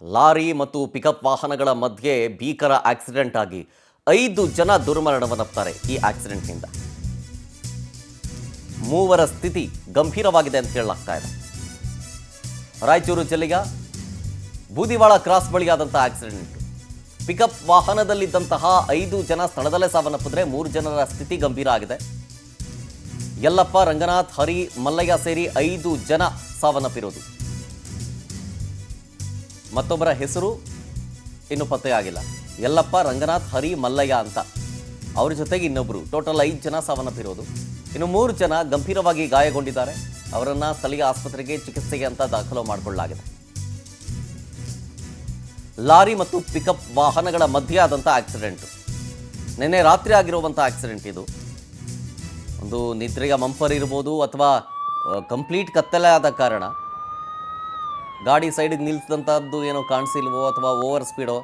Lorry ಮತ್ತು pickup ವಾಹನಗಳ ಮಧ್ಯೆ ಭೀಕರ ಆಕ್ಸಿಡೆಂಟ್ ಆಗಿ 5 ಜನ ದುರ್ಮರಣವನ್ನಪ್ತಾರೆ. ಈ ಆಕ್ಸಿಡೆಂಟ್ನಿಂದ ಮೂವರ ಸ್ಥಿತಿ ಗಂಭೀರವಾಗಿದೆ ಅಂತ ಹೇಳಲಾಗ್ತಾ ಇದೆ. ರಾಯಚೂರು ಜಿಲ್ಲೆಯ ಬೂದಿವಾಳ ಕ್ರಾಸ್ ಬಳಿಯಾದಂತಹ ಆಕ್ಸಿಡೆಂಟ್. ಪಿಕಪ್ ವಾಹನದಲ್ಲಿದ್ದಂತಹ 5 ಜನ ಸ್ಥಳದಲ್ಲೇ ಸಾವನ್ನಪ್ಪಿದ್ರೆ 3 ಜನರ ಸ್ಥಿತಿ ಗಂಭೀರ ಆಗಿದೆ. ಯಲ್ಲಪ್ಪ, ರಂಗನಾಥ್, ಹರಿ, ಮಲ್ಲಯ್ಯ ಸೇರಿ 5 ಜನ ಸಾವನ್ನಪ್ಪಿರೋದು. ಮತ್ತೊಬ್ಬರ ಹೆಸರು ಇನ್ನು ಪತ್ತೆಯಾಗಿಲ್ಲ. ಯಲ್ಲಪ್ಪ, ರಂಗನಾಥ್, ಹರಿ, ಮಲ್ಲಯ್ಯ ಅಂತ. ಅವ್ರ ಜೊತೆಗೆ ಇನ್ನೊಬ್ಬರು, ಟೋಟಲ್ 5 ಜನ ಸಾವನ್ನಪ್ಪಿರೋದು. ಇನ್ನು 3 ಜನ ಗಂಭೀರವಾಗಿ ಗಾಯಗೊಂಡಿದ್ದಾರೆ. ಅವರನ್ನ ಸ್ಥಳೀಯ ಆಸ್ಪತ್ರೆಗೆ ಚಿಕಿತ್ಸೆಗೆ ಅಂತ ದಾಖಲು ಮಾಡಿಕೊಳ್ಳಲಾಗಿದೆ. ಲಾರಿ ಮತ್ತು ಪಿಕಪ್ ವಾಹನಗಳ ಮಧ್ಯೆ ಆದಂಥ ಆಕ್ಸಿಡೆಂಟ್. ನಿನ್ನೆ ರಾತ್ರಿ ಆಗಿರುವಂಥ ಆಕ್ಸಿಡೆಂಟ್ ಇದು. ಒಂದು ನಿದ್ರೆಯ ಮಂಪರ್ ಇರ್ಬೋದು ಅಥವಾ ಕಂಪ್ಲೀಟ್ ಕತ್ತಲೆ ಆದ ಕಾರಣ ಗಾಡಿ ಸೈಡಿಗೆ ನಿಲ್ಲಿಸಿದಂಥದ್ದು ಏನೋ ಕಾಣಿಸಿಲ್ವೋ ಅಥವಾ ಓವರ್ ಸ್ಪೀಡೋ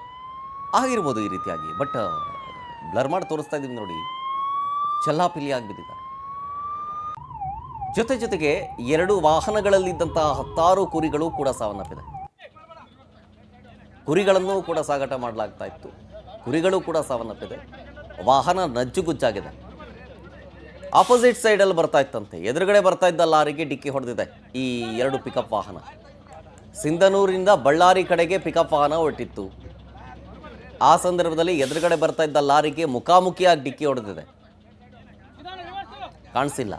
ಆಗಿರ್ಬೋದು ಈ ರೀತಿಯಾಗಿ. ಬಟ್ ಬ್ಲರ್ ಮಾಡಿ ತೋರಿಸ್ತಾ ಇದ್ದೀವಿ ನೋಡಿ, ಚೆಲ್ಲಾಪಿಲ್ಲಿ ಆಗಿಬಿಟ್ಟಿದ್ದಾರೆ. ಜೊತೆಗೆ 2 ವಾಹನಗಳಲ್ಲಿದ್ದಂತಹ 10 ಕುರಿಗಳು ಕೂಡ ಸಾವನ್ನಪ್ಪಿದೆ. ಕುರಿಗಳನ್ನು ಕೂಡ ಸಾಗಾಟ ಮಾಡಲಾಗ್ತಾ ಇತ್ತು. ಕುರಿಗಳು ಕೂಡ ಸಾವನ್ನಪ್ಪಿದೆ. ವಾಹನ ನಜ್ಜುಗುಜ್ಜಾಗಿದೆ. ಆಪೋಸಿಟ್ ಸೈಡಲ್ಲಿ ಬರ್ತಾ ಇತ್ತಂತೆ. ಎದುರುಗಡೆ ಬರ್ತಾ ಇದ್ದ ಲಾರಿಗೆ ಡಿಕ್ಕಿ ಹೊಡೆದಿದೆ ಈ 2 ಪಿಕಪ್ ವಾಹನ. ಸಿಂಧನೂರಿನಿಂದ ಬಳ್ಳಾರಿ ಕಡೆಗೆ ಪಿಕಪ್ ವಾಹನ ಹೊರಟಿತ್ತು. ಆ ಸಂದರ್ಭದಲ್ಲಿ ಎದುರುಗಡೆ ಬರ್ತಾ ಇದ್ದ ಲಾರಿಗೆ ಮುಖಾಮುಖಿಯಾಗಿ ಡಿಕ್ಕಿ ಹೊಡೆದಿದೆ. ಕಾಣಿಸಿಲ್ಲ.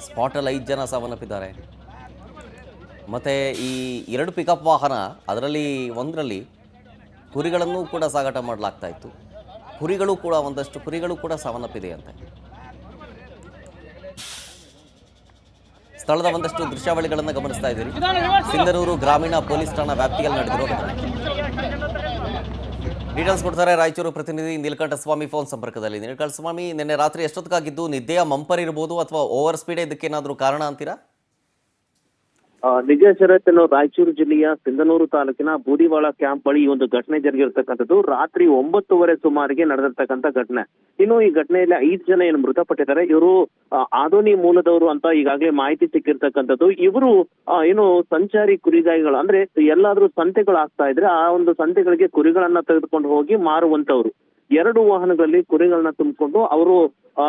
ಸ್ಪಾಟಲ್ಲಿ 5 ಜನ ಸಾವನ್ನಪ್ಪಿದ್ದಾರೆ. ಮತ್ತು ಈ 2 ಪಿಕಪ್ ವಾಹನ, ಅದರಲ್ಲಿ ಒಂದರಲ್ಲಿ ಕುರಿಗಳನ್ನು ಕೂಡ ಸಾಗಾಟ ಮಾಡಲಾಗ್ತಾ ಇತ್ತು. ಕುರಿಗಳು ಕೂಡ ಒಂದಷ್ಟು ಕುರಿಗಳು ಕೂಡ ಸಾವನ್ನಪ್ಪಿದೆಯಂತೆ. ಸ್ಥಳದ ಒಂದಷ್ಟು ದೃಶ್ಯಾವಳಿಗಳನ್ನು ಗಮನಿಸ್ತಾ ಇದ್ದೀರಿ. ಸಿಂಧನೂರು ಗ್ರಾಮೀಣ ಪೊಲೀಸ್ ಠಾಣಾ ವ್ಯಾಪ್ತಿಯಲ್ಲಿ ನಡೆದಿರೋ ಡೀಟೇಲ್ಸ್ ಕೊಡ್ತಾರೆ ರಾಯಚೂರು ಪ್ರತಿನಿಧಿ ನೀಲಕಂಠ ಸ್ವಾಮಿ ಫೋನ್ ಸಂಪರ್ಕದಲ್ಲಿ. ನೀಲಕಂಠ ಸ್ವಾಮಿ, ನಿನ್ನೆ ರಾತ್ರಿ ಎಷ್ಟೊತ್ತಿಗಾಗಿದ್ದು? ನಿದ್ದೆಯ ಮಂಪರ್ ಇರ್ಬೋದು ಅಥವಾ ಓವರ್ ಸ್ಪೀಡ್ ಇದಕ್ಕೇನಾದರೂ ಕಾರಣ ಅಂತೀರಾ? ನಿಜ ಶರತ್ತನ್ನು ರಾಯಚೂರು ಜಿಲ್ಲೆಯ ಸಿಂಧನೂರು ತಾಲೂಕಿನ ಬೂದಿವಾಳ ಕ್ಯಾಂಪ್ ಬಳಿ ಈ ಒಂದು ಘಟನೆ ಜರುಗಿರ್ತಕ್ಕಂಥದ್ದು. ರಾತ್ರಿ 9:30 ಸುಮಾರಿಗೆ ನಡೆದಿರ್ತಕ್ಕಂಥ ಘಟನೆ. ಇನ್ನು ಈ ಘಟನೆಯಲ್ಲಿ 5 ಜನ ಏನು ಮೃತಪಟ್ಟಿದ್ದಾರೆ. ಇವರು ಆದೋನಿ ಮೂಲದವರು ಅಂತ ಈಗಾಗಲೇ ಮಾಹಿತಿ ಸಿಕ್ಕಿರ್ತಕ್ಕಂಥದ್ದು. ಇವರು ಏನು ಸಂಚಾರಿ ಕುರಿಗಾಯಿಗಳು, ಅಂದ್ರೆ ಎಲ್ಲಾದ್ರೂ ಸಂತೆಗಳು ಆಗ್ತಾ ಇದ್ರೆ ಆ ಒಂದು ಸಂತೆಗಳಿಗೆ ಕುರಿಗಳನ್ನ ತೆಗೆದುಕೊಂಡು ಹೋಗಿ ಮಾರುವಂತವ್ರು. 2 ವಾಹನಗಳಲ್ಲಿ ಕುರಿಗಳನ್ನ ತುಂಬಿಕೊಂಡು ಅವರು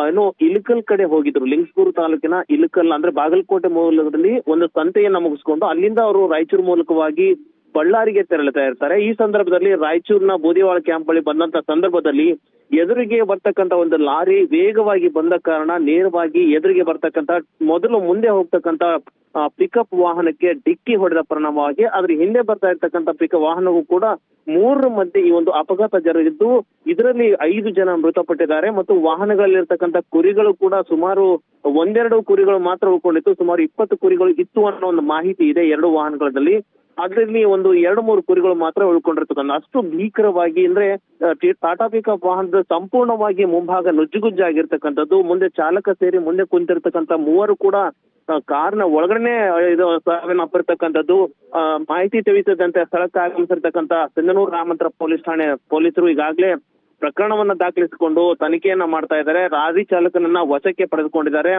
ಏನು ಇಲಕಲ್ ಕಡೆ ಹೋಗಿದ್ರು. ಲಿಂಗಸೂರು ತಾಲೂಕಿನ ಇಲಕಲ್ ಅಂದ್ರೆ ಬಾಗಲಕೋಟೆ ಮೂಲದಲ್ಲಿ ಒಂದು ಸಂತೆಯನ್ನ ಮುಗಿಸ್ಕೊಂಡು ಅಲ್ಲಿಂದ ಅವರು ರಾಯಚೂರು ಮೂಲಕವಾಗಿ ಬಳ್ಳಾರಿಗೆ ತೆರಳುತ್ತಾ ಇರ್ತಾರೆ. ಈ ಸಂದರ್ಭದಲ್ಲಿ ರಾಯಚೂರಿನ ಬೂದಿವಾಳ ಕ್ಯಾಂಪ್ ಬಳಿ ಬಂದಂತ ಸಂದರ್ಭದಲ್ಲಿ ಎದುರಿಗೆ ಬರ್ತಕ್ಕಂತ ಒಂದು ಲಾರಿ ವೇಗವಾಗಿ ಬಂದ ಕಾರಣ ನೇರವಾಗಿ ಎದುರಿಗೆ ಬರ್ತಕ್ಕಂತ ಮೊದಲು ಮುಂದೆ ಹೋಗ್ತಕ್ಕಂತ ಪಿಕಪ್ ವಾಹನಕ್ಕೆ ಡಿಕ್ಕಿ ಹೊಡೆದ ಪರಿಣಾಮವಾಗಿ ಅದ್ರ ಹಿಂದೆ ಬರ್ತಾ ಇರ್ತಕ್ಕಂಥ ಪಿಕಪ್ ವಾಹನವೂ ಕೂಡ 3 ಮಧ್ಯೆ ಈ ಒಂದು ಅಪಘಾತ ಜರುಗಿದ್ದು ಇದರಲ್ಲಿ 5 ಜನ ಮೃತಪಟ್ಟಿದ್ದಾರೆ. ಮತ್ತು ವಾಹನಗಳಲ್ಲಿರ್ತಕ್ಕಂಥ ಕುರಿಗಳು ಕೂಡ ಸುಮಾರು 1-2 ಕುರಿಗಳು ಮಾತ್ರ ಉಳ್ಕೊಂಡಿತ್ತು. ಸುಮಾರು 20 ಕುರಿಗಳು ಇತ್ತು ಅನ್ನೋ ಒಂದು ಮಾಹಿತಿ ಇದೆ 2 ವಾಹನಗಳಲ್ಲಿ. ಅದರಲ್ಲಿ ಒಂದು 2-3 ಕುರಿಗಳು ಮಾತ್ರ ಉಳ್ಕೊಂಡಿರ್ತಕ್ಕಂಥ ಅಷ್ಟು ಭೀಕರವಾಗಿ ಅಂದ್ರೆ ಟಾಟಾ ಪಿಕಪ್ ವಾಹನದ ಸಂಪೂರ್ಣವಾಗಿ ಮುಂಭಾಗ ನುಜ್ಜುಗುಜ್ಜಾಗಿರ್ತಕ್ಕಂಥದ್ದು. ಮುಂದೆ ಚಾಲಕ ಸೇರಿ ಮುಂದೆ ಕುಂತಿರ್ತಕ್ಕಂಥ 3 ಕೂಡ ಕಾರ್ನ ಒಳಗಡೆ ಸಾವನ್ನಪ್ಪಿರ್ತಕ್ಕಂಥದ್ದು. ಮಾಹಿತಿ ತಿಳಿಸಿದಂತೆ ಸ್ಥಳಕ್ಕೆ ಆಗಮಿಸಿರ್ತಕ್ಕಂಥ ಸಿಂಧನೂರು ಗ್ರಾಮಾಂತರ ಪೊಲೀಸ್ ಠಾಣೆ ಪೊಲೀಸರು ಈಗಾಗಲೇ ಪ್ರಕರಣವನ್ನ ದಾಖಲಿಸಿಕೊಂಡು ತನಿಖೆಯನ್ನ ಮಾಡ್ತಾ ಇದ್ದಾರೆ. ಲಾರಿ ಚಾಲಕನನ್ನ ವಶಕ್ಕೆ ಪಡೆದುಕೊಂಡಿದ್ದಾರೆ.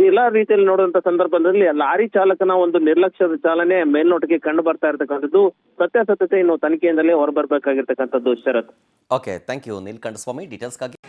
ಎಲ್ಲಾ ರೀತಿಯಲ್ಲಿ ನೋಡುವಂತ ಸಂದರ್ಭದಲ್ಲಿ ಲಾರಿ ಚಾಲಕನ ಒಂದು ನಿರ್ಲಕ್ಷ್ಯದ ಚಾಲನೆ ಮೇಲ್ನೋಟಕ್ಕೆ ಕಂಡು ಬರ್ತಾ ಇರತಕ್ಕಂಥದ್ದು. ಸತ್ಯಾಸತ್ಯತೆ ಇನ್ನು ತನಿಖೆಯಿಂದಲೇ ಹೊರಬರ್ಬೇಕಾಗಿರ್ತಕ್ಕಂಥದ್ದು. Sharath. Okay, thank you Neelakantha Swamy ಡೀಟೇಲ್ಸ್ಗಾಗಿ.